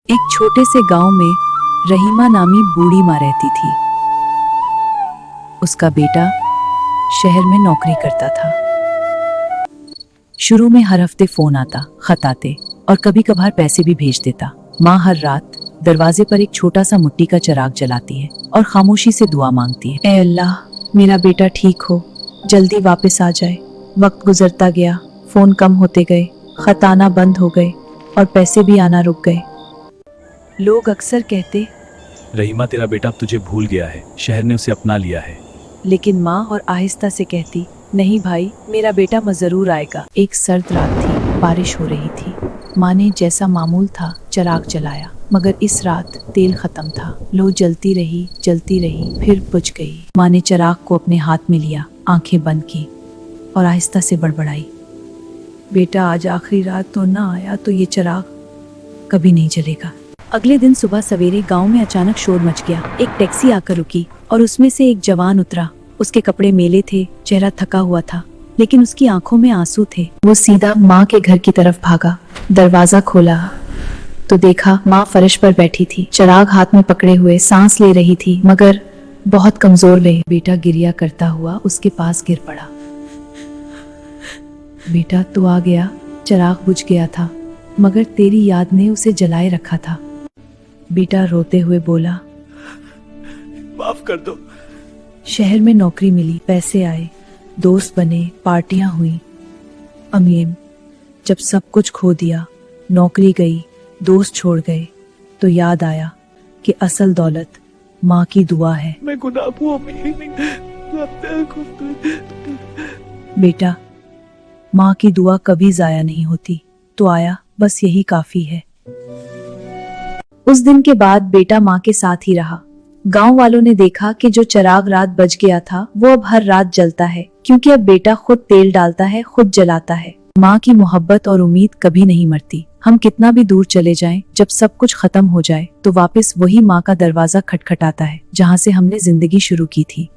एक छोटे से गांव में रहीमा नामी बूढ़ी माँ रहती थी। उसका बेटा शहर में नौकरी करता था। शुरू में हर हफ्ते फोन आता, खत आते और कभी कभार पैसे भी भेज देता। माँ हर रात दरवाजे पर एक छोटा सा मिट्टी का चिराग जलाती है और खामोशी से दुआ मांगती है, ए अल्लाह, मेरा बेटा ठीक हो, जल्दी वापस आ जाए। वक्त गुजरता गया, फोन कम होते गए, खत आना बंद हो गए और पैसे भी आना रुक गए। लोग अक्सर कहते, रहीमा, तेरा बेटा अब तुझे भूल गया है, शहर ने उसे अपना लिया है। लेकिन माँ और आहिस्ता से कहती, नहीं भाई, मेरा बेटा जरूर आएगा। एक सर्द रात थी, बारिश हो रही थी। माँ ने जैसा मामूल था चिराग जलाया, मगर इस रात तेल खत्म था। लो जलती रही, फिर बुझ गई। माँ ने चिराग को अपने हाथ में लिया, आंखें बंद की और आहिस्ता से बड़बड़ाई, बेटा आज आखिरी रात तो ना आया तो ये चिराग कभी नहीं जलेगा। अगले दिन सुबह सवेरे गांव में अचानक शोर मच गया। एक टैक्सी आकर रुकी और उसमें से एक जवान उतरा। उसके कपड़े मेले थे, चेहरा थका हुआ था, लेकिन उसकी आंखों में आंसू थे। वो सीधा माँ के घर की तरफ भागा। दरवाजा खोला तो देखा माँ फर्श पर बैठी थी, चिराग हाथ में पकड़े हुए सांस ले रही थी, मगर बहुत कमजोर ले। बेटा गिरिया करता हुआ उसके पास गिर पड़ा। बेटा तू आ गया। चिराग बुझ गया था, मगर तेरी याद ने उसे जलाए रखा था। बेटा रोते हुए बोला, माफ कर दो। शहर में नौकरी मिली, पैसे आए, दोस्त बने, पार्टियां हुई। अमीम, जब सब कुछ खो दिया, नौकरी गई, दोस्त छोड़ गए, तो याद आया कि असल दौलत माँ की दुआ है। मैं गुनाह हूँ बेटा, माँ की दुआ कभी जाया नहीं होती, तो आया, बस यही काफी है। उस दिन के बाद बेटा माँ के साथ ही रहा। गांव वालों ने देखा कि जो चिराग रात बच गया था वो अब हर रात जलता है, क्योंकि अब बेटा खुद तेल डालता है, खुद जलाता है। माँ की मोहब्बत और उम्मीद कभी नहीं मरती। हम कितना भी दूर चले जाएं, जब सब कुछ खत्म हो जाए तो वापस वही माँ का दरवाजा खटखटाता है, जहाँ से हमने जिंदगी शुरू की थी।